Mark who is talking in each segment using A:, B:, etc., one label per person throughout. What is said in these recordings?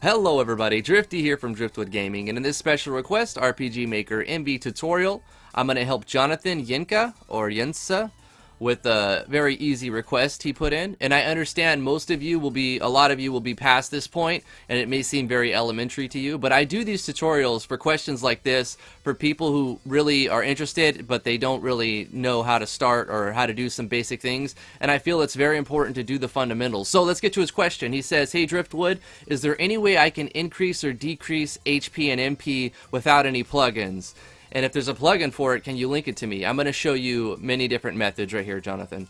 A: Hello everybody, Drifty here from Driftwood Gaming, and in this special request RPG Maker MV tutorial, I'm going to help Jonathan Yenka, or Yensa, with a very easy request he put in. And I understand a lot of you will be past this point, and it may seem very elementary to you, but I do these tutorials for questions like this for people who really are interested, but they don't really know how to start or how to do some basic things, and I feel it's very important to do the fundamentals. So let's get to his question. He says, "Hey Driftwood, is there any way I can increase or decrease HP and MP without any plugins? And if there's a plugin for it, can you link it to me?" I'm going to show you many different methods right here, Jonathan.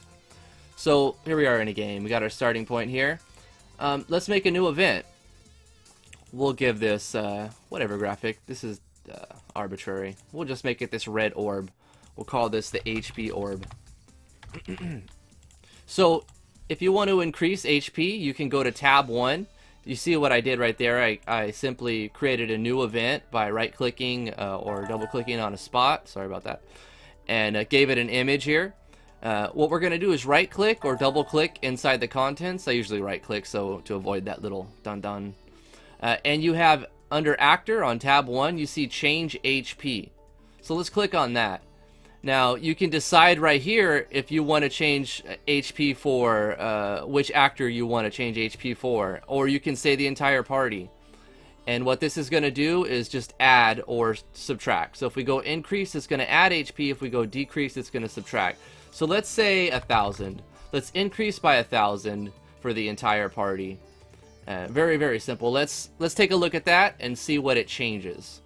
A: So here we are in a game. We got our starting point here. Let's make a new event. We'll give this whatever graphic. This is arbitrary. We'll just make it this red orb. We'll call this the HP orb. So if you want to increase HP, you can go to tab 1. You see what I did right there? I simply created a new event by right-clicking or double-clicking on a spot. Sorry about that. And gave it an image here. What we're going to do is right-click or double-click inside the contents. I usually right-click so to avoid that little dun-dun. And you have under Actor on tab 1, you see Change HP. So let's click on that. Now, you can decide right here if you want to change HP for which actor you want to change HP for, or you can say the entire party. And what this is going to do is just add or subtract. So if we go increase, it's going to add HP. If we go decrease, it's going to subtract. So let's say 1,000. Let's increase by 1,000 for the entire party. Very, very simple. Let's take a look at that and see what it changes.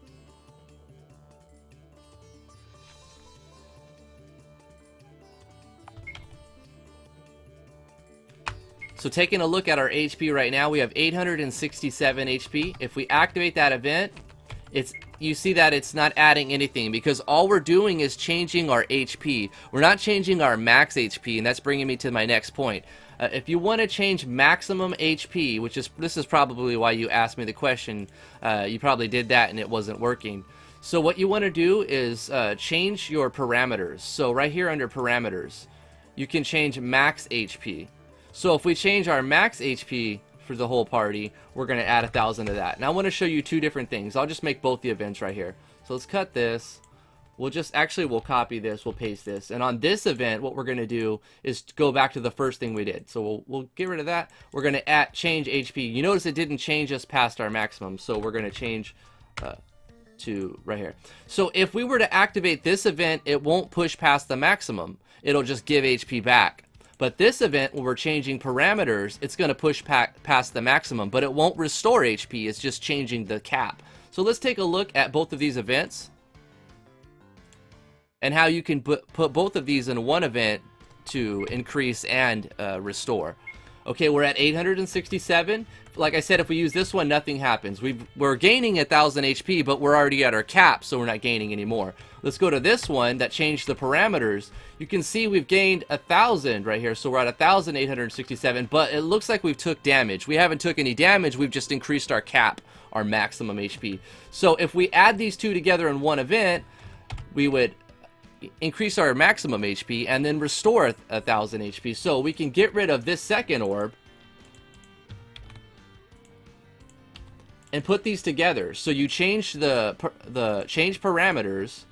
A: So taking a look at our HP right now, we have 867 HP. If we activate that event, you see that it's not adding anything because all we're doing is changing our HP. We're not changing our max HP, and that's bringing me to my next point. If you want to change maximum HP, this is probably why you asked me the question, you probably did that and it wasn't working. So what you want to do is change your parameters. So right here under parameters, you can change max HP. So if we change our max HP for the whole party, we're going to add 1,000 to that. Now I want to show you two different things. I'll just make both the events right here. So let's cut this. We'll copy this, we'll paste this. And on this event, what we're going to do is go back to the first thing we did. So we'll get rid of that. We're going to change HP. You notice it didn't change us past our maximum. So we're going to change to right here. So if we were to activate this event, it won't push past the maximum. It'll just give HP back. But this event, when we're changing parameters, it's going to push past the maximum, but it won't restore HP. It's just changing the cap. So let's take a look at both of these events and how you can put both of these in one event to increase and restore. Okay, we're at 867. Like I said, if we use this one, nothing happens. We're gaining 1,000 HP, but we're already at our cap, so we're not gaining anymore. Let's go to this one that changed the parameters. You can see we've gained 1,000 right here, so we're at 1,867, but it looks like we've took damage. We haven't took any damage, we've just increased our cap, our maximum HP. So if we add these two together in one event, we would increase our maximum HP and then restore 1,000 HP. So we can get rid of this second orb and put these together. So you change change parameters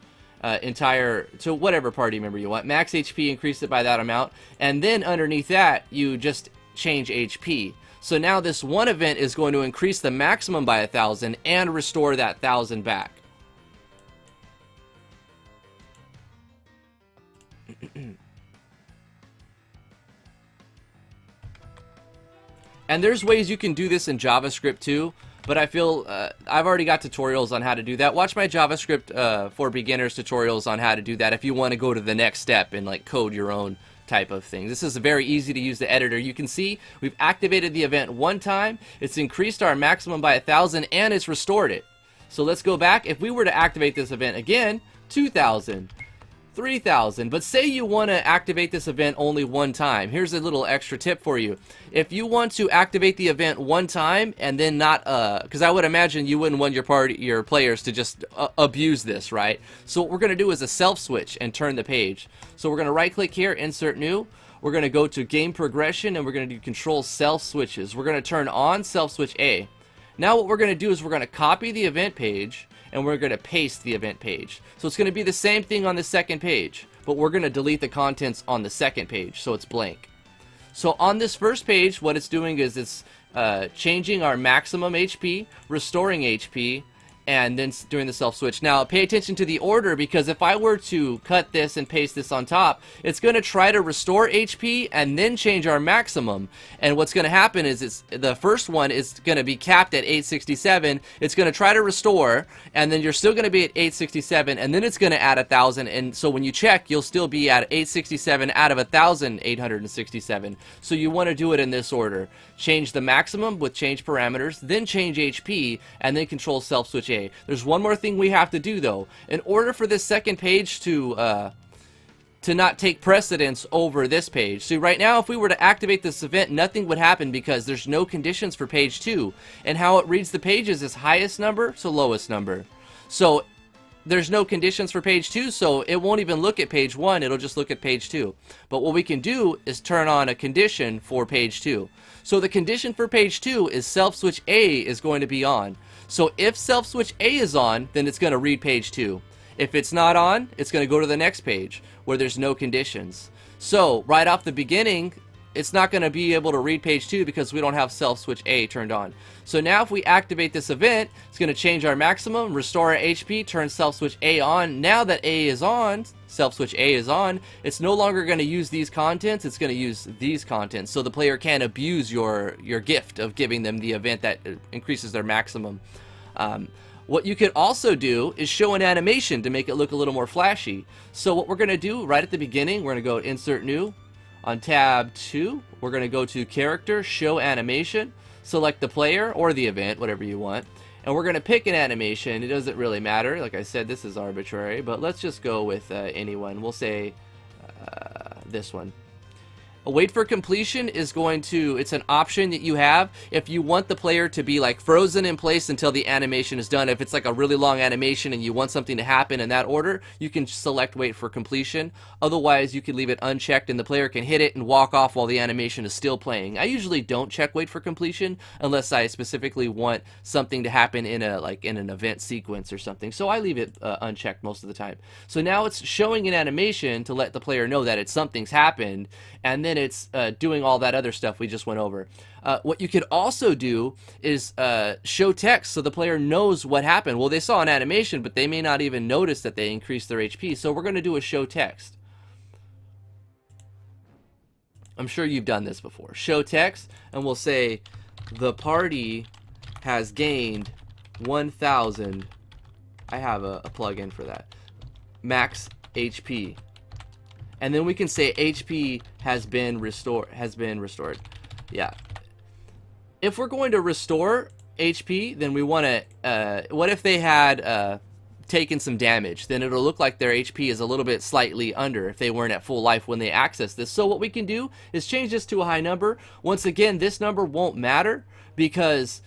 A: to whatever party member you want. Max HP, increase it by that amount, and then underneath that you just change HP. So now this one event is going to increase the maximum by 1,000 and restore that 1,000 back. And there's ways you can do this in JavaScript too, but I feel I've already got tutorials on how to do that. Watch my JavaScript for beginners tutorials on how to do that if you want to go to the next step and like code your own type of thing. This is very easy to use the editor. You can see we've activated the event one time, it's increased our maximum by 1,000 and it's restored it. So let's go back. If we were to activate this event again, 2,000. 3,000, but say you want to activate this event only one time. Here's a little extra tip for you. If you want to activate the event one time and then not, because I would imagine you wouldn't want your players to just abuse this, right? So what we're going to do is a self switch and turn the page. So we're going to right click here, insert new. We're going to go to game progression and we're going to do control self switches. We're going to turn on self switch A. Now what we're going to do is we're going to copy the event page and we're going to paste the event page. So it's going to be the same thing on the second page, but we're going to delete the contents on the second page so it's blank. So on this first page, what it's doing is it's changing our maximum HP, restoring HP, and then doing the self switch. Now pay attention to the order, because if I were to cut this and paste this on top, it's going to try to restore HP and then change our maximum. And what's going to happen is the first one is going to be capped at 867. It's going to try to restore, and then you're still going to be at 867, and then it's going to add 1,000. And so when you check, you'll still be at 867 out of 1,867. So you want to do it in this order. Change the maximum with change parameters, then change HP, and then control self switch A. There's one more thing we have to do though. In order for this second page to not take precedence over this page. So right now, if we were to activate this event, nothing would happen because there's no conditions for page 2. And how it reads the pages is highest number to lowest number. So there's no conditions for page 2, so it won't even look at page 1, it'll just look at page 2. But what we can do is turn on a condition for page 2. So the condition for page 2 is self switch A is going to be on. So if self switch A is on, then it's going to read page 2. If it's not on, it's going to go to the next page where there's no conditions. So right off the beginning, it's not going to be able to read page 2 because we don't have self switch A turned on. So now if we activate this event, it's going to change our maximum, restore our HP, turn self switch A on. Now that A is on, self switch A is on, it's no longer going to use these contents, it's going to use these contents. So the player can't abuse your gift of giving them the event that increases their maximum. What you could also do is show an animation to make it look a little more flashy. So what we're going to do right at the beginning, we're going to go Insert New. On tab 2, we're going to go to Character, Show Animation, select the player or the event, whatever you want, and we're going to pick an animation. It doesn't really matter. Like I said, this is arbitrary, but let's just go with anyone. We'll say this one. A wait for completion is going to, it's an option that you have if you want the player to be like frozen in place until the animation is done. If it's like a really long animation and you want something to happen in that order, you can select wait for completion. Otherwise, you can leave it unchecked and the player can hit it and walk off while the animation is still playing. I usually don't check wait for completion unless I specifically want something to happen in an event sequence or something. So I leave it unchecked most of the time. So now it's showing an animation to let the player know that something's happened, and then it's doing all that other stuff we just went over. What you could also do is show text so the player knows what happened. Well, they saw an animation, but they may not even notice that they increased their HP. So we're going to do a show text. I'm sure you've done this before. Show text, and we'll say the party has gained 1,000. I have a plug-in for that. Max HP. And then we can say HP has been restored. Yeah. If we're going to restore HP, then we want to, what if they had taken some damage? Then it'll look like their HP is a little bit slightly under if they weren't at full life when they access this. So what we can do is change this to a high number. Once again, this number won't matter because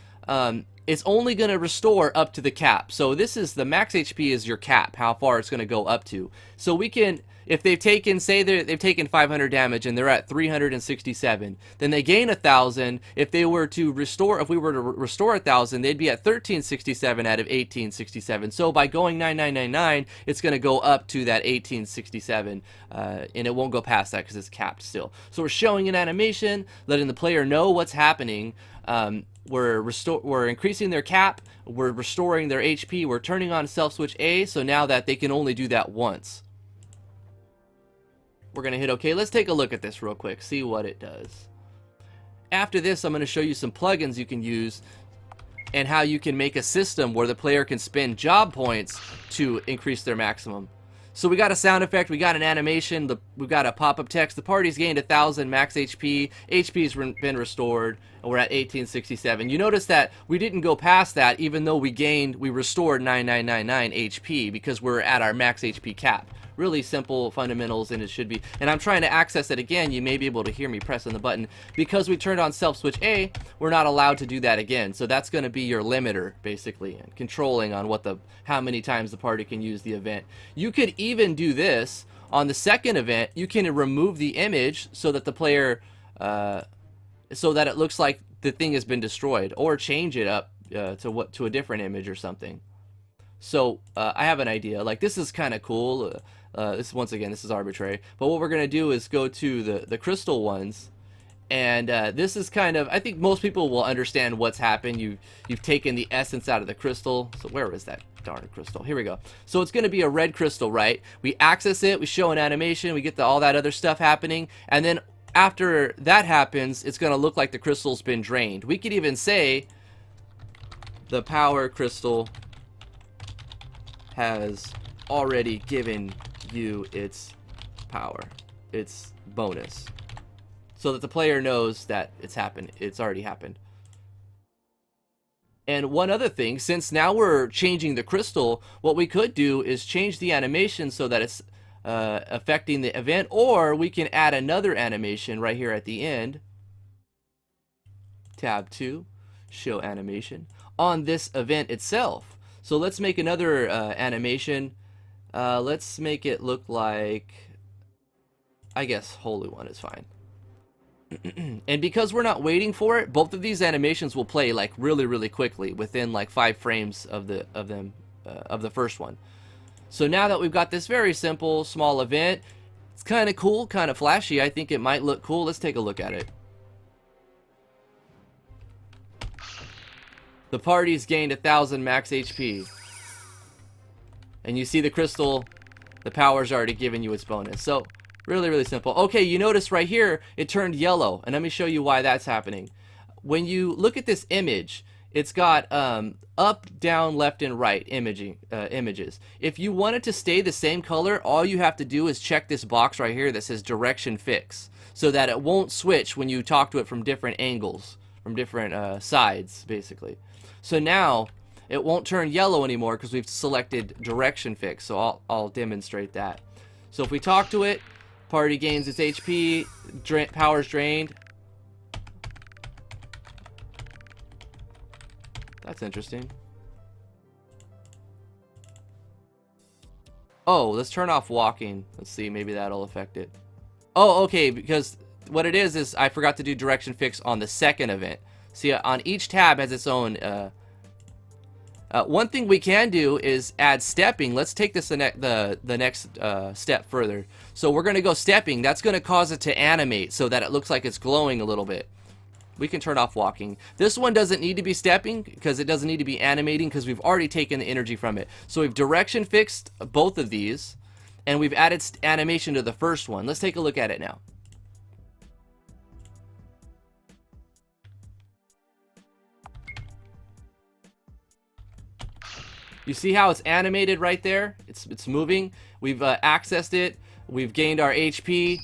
A: it's only going to restore up to the cap. So this is the max HP is your cap, how far it's going to go up to. So we can, if they've taken, say they've taken 500 damage and they're at 367, then they gain 1,000. If they were to restore, if we were to restore 1,000, they'd be at 1367 out of 1867. So by going 9999, it's going to go up to that 1867, and it won't go past that because it's capped still. So we're showing an animation, letting the player know what's happening. We're increasing their cap, we're restoring their HP, we're turning on self switch A, so now that they can only do that once. We're going to hit OK. Let's take a look at this real quick, see what it does. After this, I'm going to show you some plugins you can use and how you can make a system where the player can spend job points to increase their maximum. So we got a sound effect, we got an animation, we've got a pop-up text. The party's gained 1,000 max HP. HP's been restored, and we're at 1867. You notice that we didn't go past that, even though we restored 9999 HP because we're at our max HP cap. Really simple fundamentals, and it should be. And I'm trying to access it again. You may be able to hear me pressing the button. Because we turned on self switch A, we're not allowed to do that again. So that's going to be your limiter, basically, and controlling on how many times the party can use the event. You could even do this on the second event. You can remove the image so that the player, so that it looks like the thing has been destroyed, or change it up to a different image or something. So I have an idea. Like, this is kind of cool. This once again, this is arbitrary. But what we're gonna do is go to the crystal ones, and this is kind of, I think most people will understand what's happened. You've taken the essence out of the crystal. So where is that darn crystal? Here we go. So it's gonna be a red crystal, right? We access it, we show an animation, we get all that other stuff happening, and then after that happens, it's gonna look like the crystal's been drained. We could even say the power crystal has already given you its power, its bonus, so that the player knows that it's happened. It's already happened. And one other thing, since now we're changing the crystal, what we could do is change the animation so that it's affecting the event, or we can add another animation right here at the end. Tab 2, show animation on this event itself. So let's make another animation. Let's make it look like, I guess Holy One is fine. And because we're not waiting for it, both of these animations will play like really quickly within like 5 frames of the first one. So now that we've got this very simple small event, it's kind of cool, kind of flashy. I think it might look cool. Let's take a look at it. The party's gained 1,000 max HP. And you see the crystal, the power's already given you its bonus. So really simple. Okay, you notice right here it turned yellow, and let me show you why that's happening. When you look at this image, it's got up, down, left, and right images. If you want it to stay the same color, all you have to do is check this box right here that says direction fix, so that it won't switch when you talk to it from different angles, from different sides, basically. So now it won't turn yellow anymore because we've selected direction fix. So I'll demonstrate that. So if we talk to it, party gains its HP, power's drained. That's interesting. Oh, let's turn off walking. Let's see, maybe that'll affect it. Oh, okay, because what it is I forgot to do direction fix on the second event. See, on each tab has its own. One thing we can do is add stepping. Let's take this the next step further. So we're going to go stepping. That's going to cause it to animate so that it looks like it's glowing a little bit. We can turn off walking. This one doesn't need to be stepping because it doesn't need to be animating because we've already taken the energy from it. So we've direction fixed both of these, and we've added animation to the first one. Let's take a look at it now. You see how it's animated right there? It's moving. We've accessed it. We've gained our HP.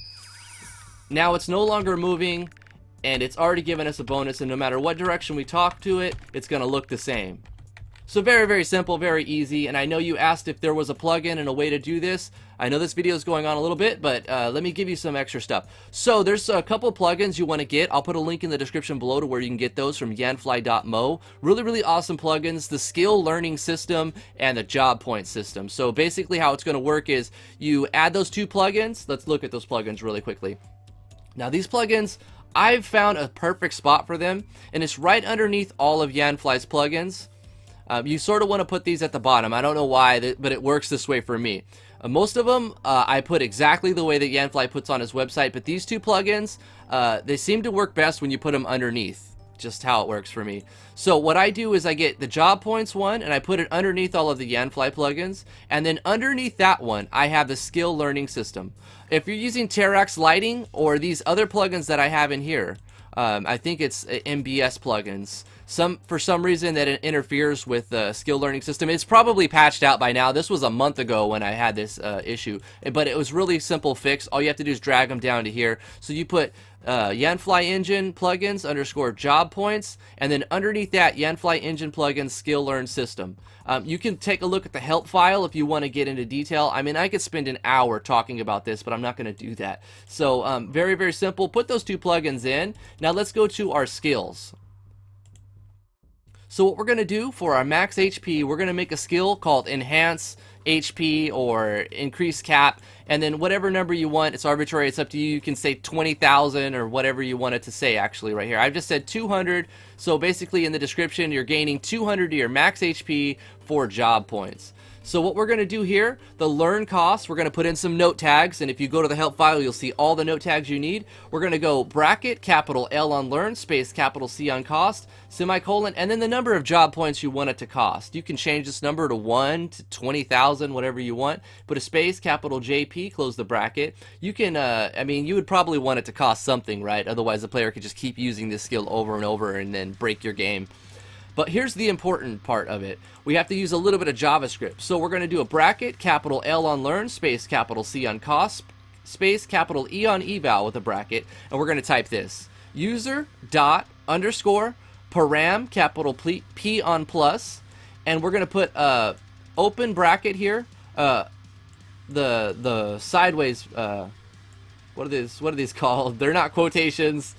A: Now it's no longer moving, and it's already given us a bonus, and no matter what direction we talk to it, it's going to look the same. So very simple, very easy. And I know you asked if there was a plugin and a way to do this. I know this video is going on a little bit, but let me give you some extra stuff. So there's a couple plugins you want to get. I'll put a link in the description below to where you can get those from yanfly.mo. Really awesome plugins, the skill learning system and the job point system. So basically how it's going to work is you add those 2 plugins. Let's look at those plugins really quickly. Now these plugins, I've found a perfect spot for them, and it's right underneath all of Yanfly's plugins. You sort of want to put these at the bottom. I don't know why, but it works this way for me. Most of them I put exactly the way that Yanfly puts on his website, but these 2 plugins, they seem to work best when you put them underneath. Just how it works for me. So what I do is I get the job points one, and I put it underneath all of the Yanfly plugins, and then underneath that one I have the skill learning system. If you're using Terax Lighting or these other plugins that I have in here, I think it's MBS plugins. For some reason that it interferes with the skill learning system. It's probably patched out by now. This was a month ago when I had this issue, but it was really simple fix. All you have to do is drag them down to here. So you put Yanfly Engine plugins _ job points, and then underneath that Yanfly Engine plugins skill learn system. You can take a look at the help file if you want to get into detail. I mean, I could spend an hour talking about this, but I'm not going to do that. So very simple. Put those 2 plugins in. Now let's go to our skills. So what we're going to do for our max HP, we're going to make a skill called Enhance HP or increase cap, and then whatever number you want. It's arbitrary. It's up to you. You can say 20,000 or whatever you want it to say. Actually, right here, I've just said 200. So basically, in the description, you're gaining 200 to your max HP for job points. So what we're going to do here, the learn cost, we're going to put in some note tags, and if you go to the help file, you'll see all the note tags you need. We're going to go bracket, capital L on learn, space, capital C on cost, semicolon, and then the number of job points you want it to cost. You can change this number to 1 to 20,000, whatever you want. Put a space, capital JP, close the bracket. You can, I mean, you would probably want it to cost something, right? Otherwise, the player could just keep using this skill over and over and then break your game. But here's the important part of it. We have to use a little bit of JavaScript. So we're going to do a bracket, capital L on learn, space, capital C on cost, space, capital E on eval with a bracket. And we're going to type this. User dot underscore param, capital P on plus. And we're going to put open bracket here. The sideways, what are these called? They're not quotations.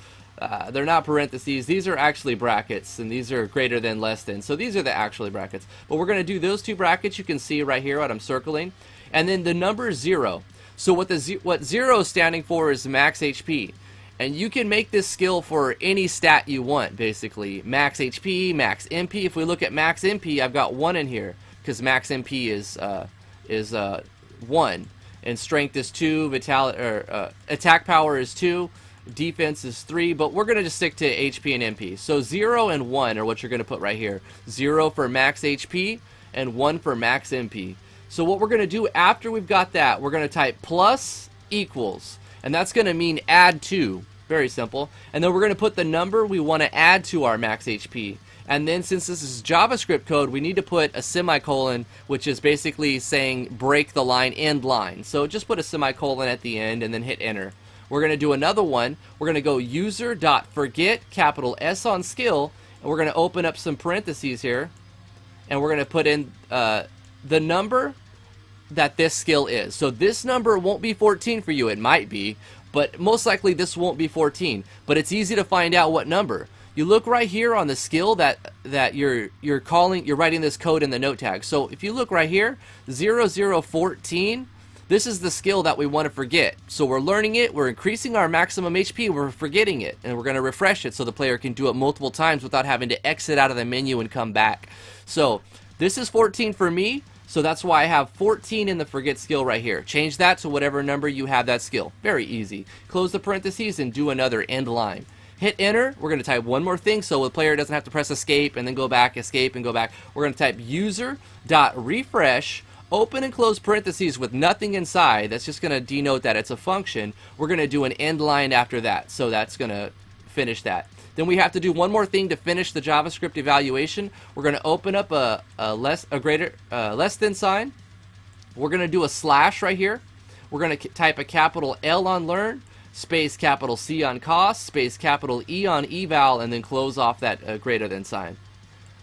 A: They're not parentheses. These are actually brackets, and these are greater than, less than. So these are the actually brackets. But we're going to do those two brackets. You can see right here what I'm circling. And then the number 0. So what 0 is standing for is max HP. And you can make this skill for any stat you want, basically. Max HP, max MP. If we look at max MP, I've got 1 in here, because max MP is 1. And strength is 2, attack power is 2. Defense is 3, but we're going to just stick to HP and MP. So 0 and 1 are what you're going to put right here. 0 for max HP and 1 for max MP. So what we're going to do after we've got that, we're going to type plus equals. And that's going to mean add to. Very simple. And then we're going to put the number we want to add to our max HP. And then since this is JavaScript code, we need to put a semicolon, which is basically saying break the line, end line. So just put a semicolon at the end and then hit enter. We're going to do another one. We're going to go user.forget, capital S on skill, and we're going to open up some parentheses here, and we're going to put in the number that this skill is. So this number won't be 14 for you. It might be, but most likely this won't be 14. But it's easy to find out what number. You look right here on the skill that you're writing this code in the note tag. So if you look right here, 0014. This is the skill that we want to forget. So we're learning it, we're increasing our maximum HP, we're forgetting it, and we're going to refresh it so the player can do it multiple times without having to exit out of the menu and come back. So this is 14 for me, so that's why I have 14 in the forget skill right here. Change that to whatever number you have that skill. Very easy. Close the parentheses and do another end line. Hit enter. We're going to type one more thing so the player doesn't have to press escape and then go back, escape and go back. We're going to type user.refresh, open and close parentheses with nothing inside. That's just going to denote that it's a function. We're going to do an end line after that, so that's going to finish that. Then we have to do one more thing to finish the JavaScript evaluation. We're going to open up a less than sign. We're going to do a slash right here. We're going to type a capital L on learn, space capital C on cost, space capital E on eval, and then close off that greater than sign.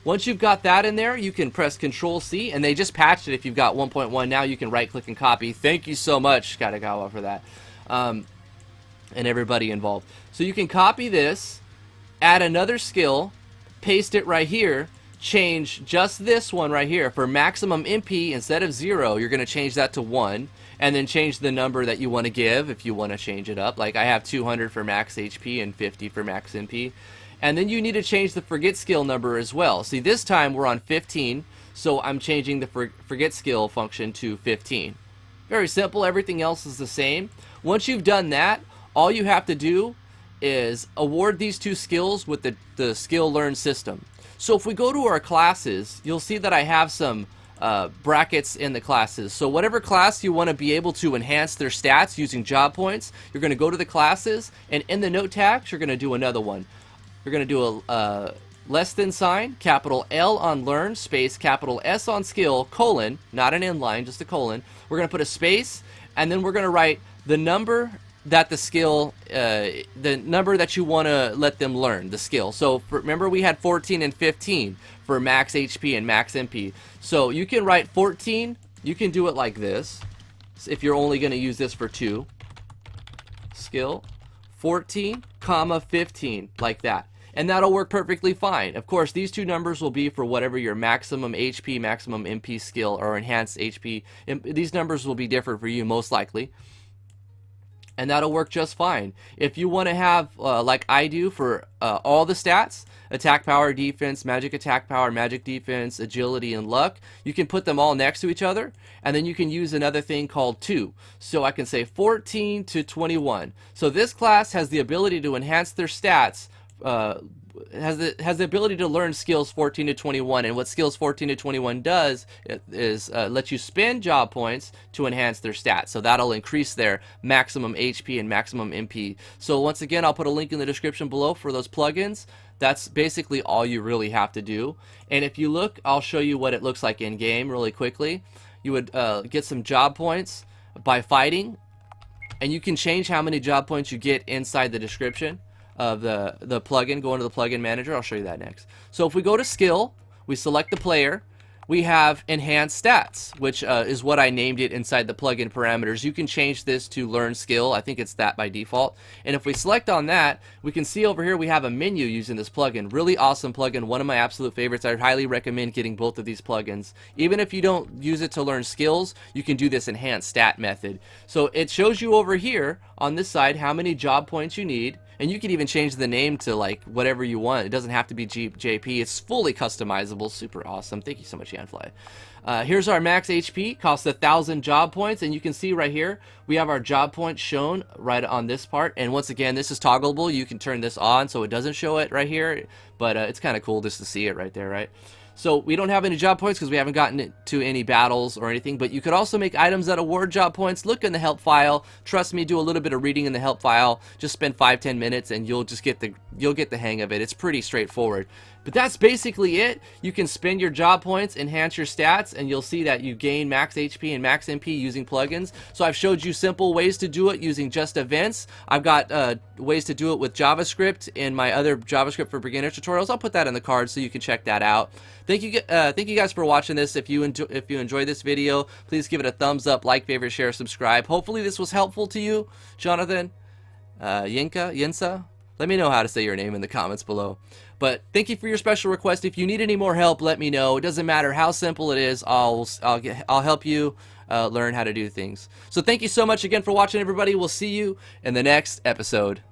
A: Once you've got that in there, you can press Control C, and they just patched it. If you've got 1.1 now, you can right-click and copy. Thank you so much, Katagawa, for that, and everybody involved. So you can copy this, add another skill, paste it right here, change just this one right here. For maximum MP, instead of 0, you're going to change that to 1, and then change the number that you want to give if you want to change it up. Like I have 200 for max HP and 50 for max MP. And then you need to change the forget skill number as well. See, this time we're on 15, so I'm changing the forget skill function to 15. Very simple. Everything else is the same. Once you've done that, all you have to do is award these two skills with the skill learn system. So if we go to our classes, you'll see that I have some brackets in the classes. So whatever class you want to be able to enhance their stats using job points, you're going to go to the classes, and in the note tags, you're going to do another one. You're going to do a less than sign, capital L on learn, space, capital S on skill, colon, not an end line, just a colon. We're going to put a space, and then we're going to write the number that the skill, the number that you want to let them learn, the skill. So remember we had 14 and 15 for max HP and max MP. So you can write 14, you can do it like this, if you're only going to use this for 2. Skill, 14, comma 15, like that. and that'll work perfectly fine. Of course, these two numbers will be for whatever your maximum HP, maximum MP skill, or enhanced HP. These numbers will be different for you most likely, and that'll work just fine. If you want to have, like I do, for all the stats, attack power, defense, magic attack power, magic defense, agility, and luck, you can put them all next to each other, and then you can use another thing called 2. So I can say 14 to 21. So this class has the ability to enhance their stats, has the ability to learn skills 14 to 21, and what skills 14 to 21 does is let you spend job points to enhance their stats. So that'll increase their maximum HP and maximum MP. So once again, I'll put a link in the description below for those plugins. That's basically all you really have to do. And if you look, I'll show you what it looks like in game really quickly. You would get some job points by fighting, and you can change how many job points you get inside the description of the plugin. Go into the plugin manager. I'll show you that next. So if we go to skill, we select the player, we have enhanced stats, which is what I named it inside the plugin parameters. You can change this to learn skill. I think it's that by default. And if we select on that, we can see over here we have a menu using this plugin. Really awesome plugin, one of my absolute favorites. I highly recommend getting both of these plugins. Even if you don't use it to learn skills, you can do this enhanced stat method. So it shows you over here on this side how many job points you need. And you can even change the name to like whatever you want. It doesn't have to be JP. It's fully customizable. Super awesome. Thank you so much, Yanfly. Here's our max HP. Costs 1,000 job points. And you can see right here, we have our job points shown right on this part. And once again, this is toggleable. You can turn this on so it doesn't show it right here. But it's kind of cool just to see it right there, right? So we don't have any job points because we haven't gotten to any battles or anything, but you could also make items that award job points. Look in the help file. Trust me, do a little bit of reading in the help file. Just spend 5-10 minutes and you'll get the hang of it. It's pretty straightforward. But that's basically it. You can spend your job points, enhance your stats, and you'll see that you gain max HP and max MP using plugins. So I've showed you simple ways to do it using just events. I've got ways to do it with JavaScript in my other JavaScript for Beginners tutorials. I'll put that in the card so you can check that out. Thank you guys for watching this. If you enjoyed this video, please give it a thumbs up, like, favorite, share, subscribe. Hopefully this was helpful to you, Jonathan, Yinsa. Let me know how to say your name in the comments below. But thank you for your special request. If you need any more help, let me know. It doesn't matter how simple it is. I'll help you learn how to do things. So thank you so much again for watching, everybody. We'll see you in the next episode.